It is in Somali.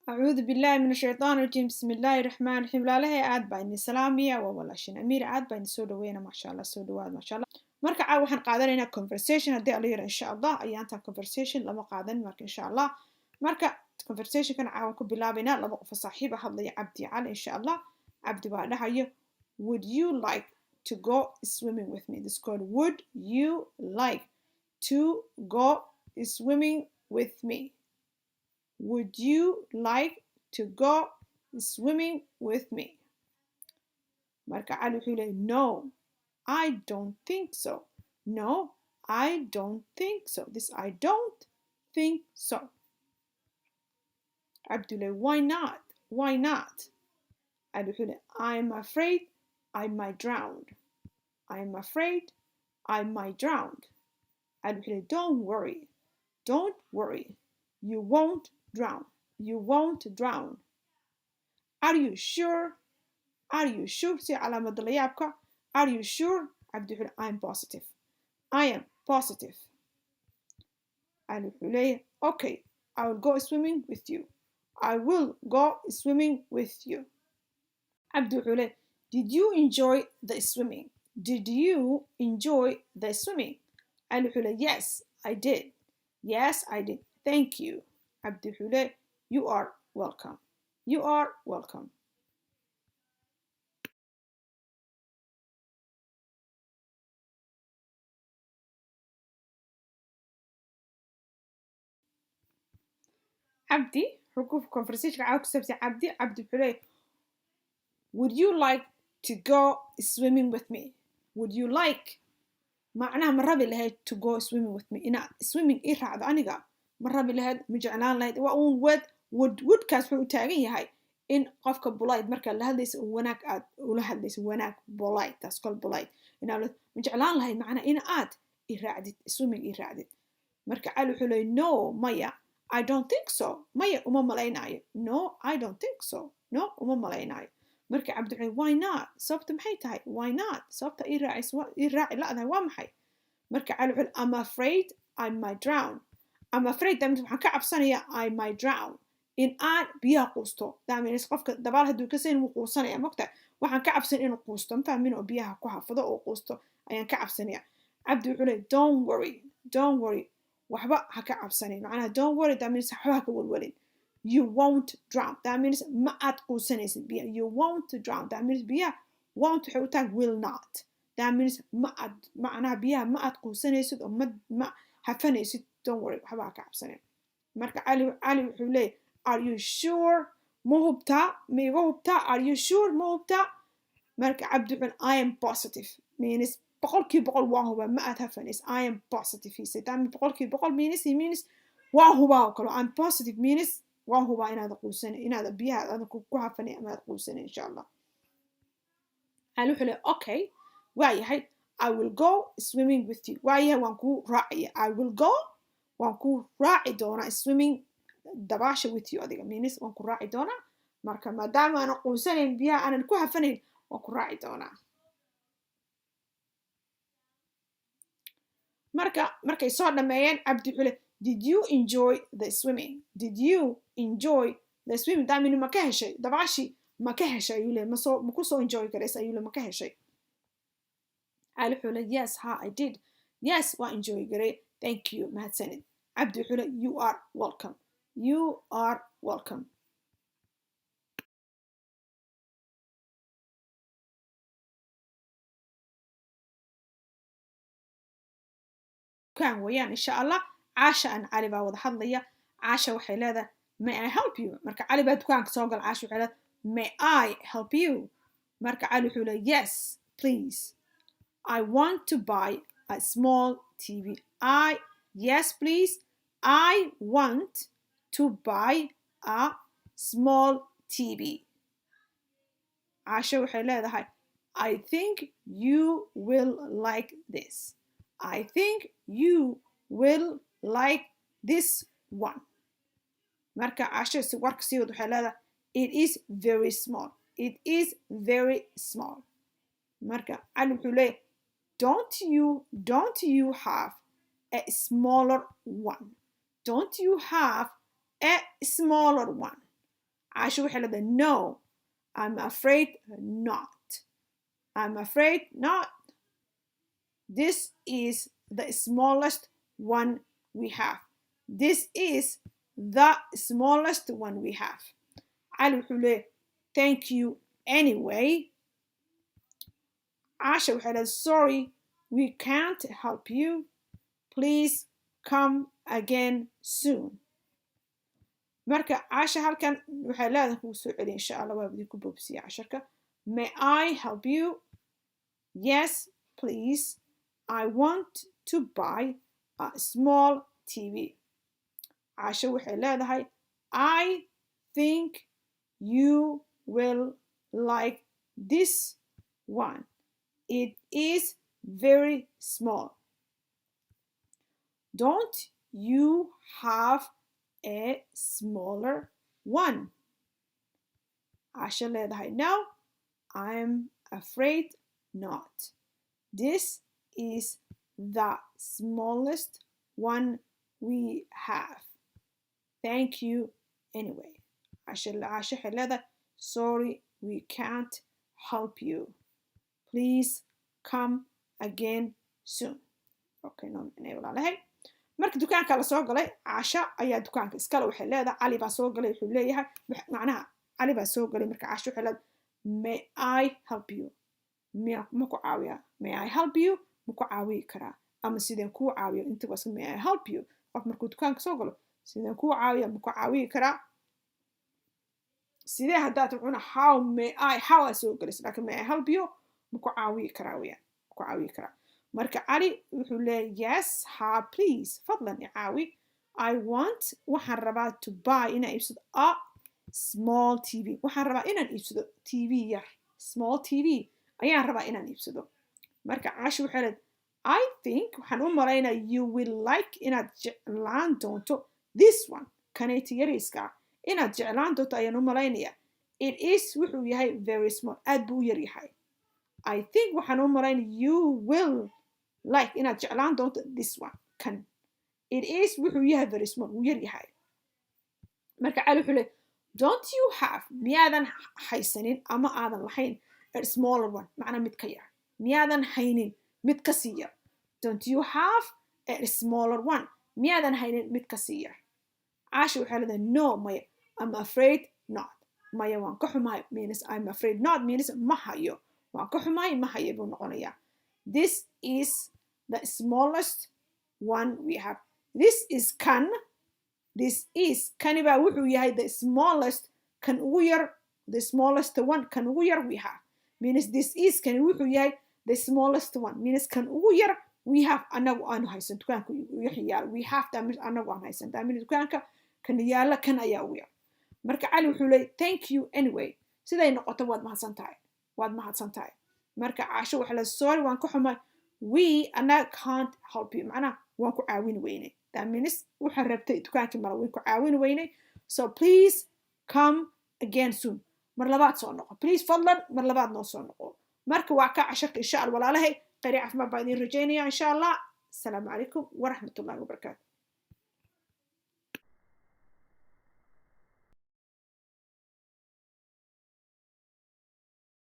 أعوذ بالله من الشيطان الرجيم بسم الله الرحمن الرحيم WALAALAHAY aad baa idin salaamaya waa walaashin Amiir aad baa idin soo dhaweynaa maasha Allah soo dhawaad maasha Allah marka caawa waxaan qaadanaynaa conversation haddii alla yira insha Allah ayaanta conversation lama qaadan marka insha Allah marka conversation kan caawa ku bilaabaynaa laba qof saaxiib ah hadlaya Cabdi Cali insha Allah Cabdi baa dhahayo would you like to go swimming with me this called would you like to go swimming with me would you like to go swimming with me marka cali wuxuu leeyahay no I don't think so no I don't think so this I don't think so Abdullah why not cali wuxuu leeyahay I'm afraid I might drown I'm afraid I might drown cali wuxuu leeyahay don't worry you won't drown you won't drown are you sure see علامة اليابكا are you sure عبد الحلي I'm positive I am positive علي الحلي okay I will go swimming with you I will go swimming with you عبد الحلي did you enjoy the swimming علي الحلي yes I did thank you عبد الحلي you are welcome عبدي حكوف conversation عاوك سبسي عبدي الحلي would you like to go swimming with me would you like معناها مرة لهاد to go swimming with me إنا swimming إيه رعد أنيقا مرة لهاد مجعلان لهاد وأون would كاس وحو تاغي هاي إن قفك بولايد مركا لهاديس وناك آد ولهاديس وناك بولايد تاسكول بولايد إنا مجعلان لهاد معنا إنا آد إيه رعدت swimming إيه رعدت مركا عالو حلوي no مايا I don't think so مايا ملايناي no I don't think so no ملايناي مركا عبد الحلي why not صوبت محي تاي why not صوبت إيه راعي لا ذا وامحي مركا عالو حلوي I'm afraid I might drown I'm afraid دامنس waxaan ka cabsanaya I might drown in aan biyaha quusto daameys qofka dabaal haduu ka seen wuu quusanaya mogta waxaan ka cabsan inuu quusto ma fahmin oo biyaha ku xafado oo quusto ayaan ka cabsanaya Cabdi wuxuu leeyahay don't worry waxba ha ka cabsanin macnaha don't worry daameys waxba ka walwalin you won't drown daameys ma aad quusanaysid biyaha you won't drown daameys biyaha won't wuxuu taag will not daameys ma aad macnaha biyaha ma aad quusanaysid oo ma hafanaysid don't worry waxba ha ka cabsanin marka cali wuxuu leeyahay are you sure ma hubtaa are you sure ma hubtaa marka cabdi wuxuu I am positive means boqolkiiba boqol waan hubaa ma aad hafanays I am positive he said daameys boqolkiiba boqol means waan hubaa oo kale I'm positive means waan hubaa inaad quusan inaad biyaha aad ku hafanay ama aad quusan insha Allah cali wuxuu leeyahay okay waayahay I will go swimming with you waayahay waan ku raacaya I will go waan ku raaci doonaa swimming dabaasha with you adiga means waan ku raaci doonaa marka maadaama aan quusanayn biyaha aanan ku hafanayn waan ku raaci doonaa markay soo dhameeyeen cabdi xule did you enjoy the swimming daamini ma ka heshay dabaashi ma ka heshay ayuu le ma ku soo enjoy karaysa ayuu le ma ka heshay cali xule yes ha I did yes waa enjoy garay thank you mahadsanid cabdi xule you are welcome كان ويان إن شاء الله عاشا أن علي بقى وضحت لي عاشا وحيلادة may I help you مركا علي بقى دكان كسوق العاشا وحيلادة may I help you مركا علي حيلادة yes please I want to buy a small TV yes please I want to buy a small TV عاشا وحيلادة هاي I think you will like this I think you will like this one marka عاشا warka sii wad waxay leedahay it is very small marka cali wuxuu leeyahay don't you have a smaller one don't you have a smaller one عاشو waxay leedahay no I'm afraid not I'm afraid not this is the smallest one we have this is the smallest one we have علي wuxuu leeyahay thank you anyway عاشا waxay leedahay sorry we can't help you please come again soon marka عاشا halkan waxay leedahay kuu soo celi insha Allah waa idinku boobsiya casharka may I help you yes please I want to buy a small TV عاشا waxay leedahay I think you will like this one it is very small don't you have a smaller one عاشا leedahay no I'm afraid not this is the smallest one we have thank you anyway عاشا waxay leedahay sorry we can't help you please come again soon okay no macnay walaalahay marka dukaanka la soo galay caasha ayaa dukaanka iskala waxay leedahay cali baa soo galay wuxuu leeyahay macnaha cali baa soo galay marka caasha waxay leedahay may I help you ma ku caawiyaa may I help you ma ku caawiyi karaa ama sideen kuu caawiyo inta was may I help you qof markuu dukaanka soo galo sideen kuu caawiya ma ku caawiyi karaa sidee haddaad cuna how I soo galayso laakiin may I help you ma ku caawiyi karaa weyaan ma ku caawiyi karaa marka cali wuxuu leeyahay yes ha please fadlan i caawi I want waxaan rabaa to buy inaan iibsado a small TV waxaan rabaa inaan iibsado TV yar small TV ayaan rabaa inaan iibsado marka caashi waxay leedahay I think waxaan u malaynaa you will like inaad jeclaan doonto this one kaneeti yariiska inaad jeclaan doonto ayaan u malaynayaa it is wuxuu yahay very small aad buu u yar yahay I think waxaan u malaynaa you will like inaad jeclaan doonto this one kan it is wuxuu yahay very small wuu yar yahay marka cali wuxuu leeyahay don't you have miyaadan haysanin ama aadan lahayn a smaller one macna mid ka yar miyaadan haynin mid ka sii yar don't you have a smaller one miyaadan haynin mid ka sii yar caasha waxay leedahay no maya I'm afraid not maya waan ka xumahay means I'm afraid not means ma hayo waan ka xumahay ma hayo buu noqonayaa this is the smallest one we have this is kan this is kani baa wuxuu yahay the smallest kan ugu yar the smallest one kan ugu yar we have means this is kani wuxuu yahay the smallest one means kan ugu yar we have anagu aanu haysan dukaanka wixii yaal we have anagu aan haysan daamin dukaanka kan yaala kan ayaa ugu yar marka cali wuxuu leeyahay thank you anyway siday noqoto waad mahadsan tahay marka caasho waxa la sorry waan ka xumay we anaga can't help you macnaha waan ku caawin weynay that means waxaan rabtay dukaankii mara waan ku caawin weynay so please come again soon mar labaad soo noqo please fadlan mar labaad noo soo noqo marka waa ka casharka insha Allah walaalahay qari caafimaad baa idin rajaynaya insha Allah السلام عليكم ورحمة الله وبركاته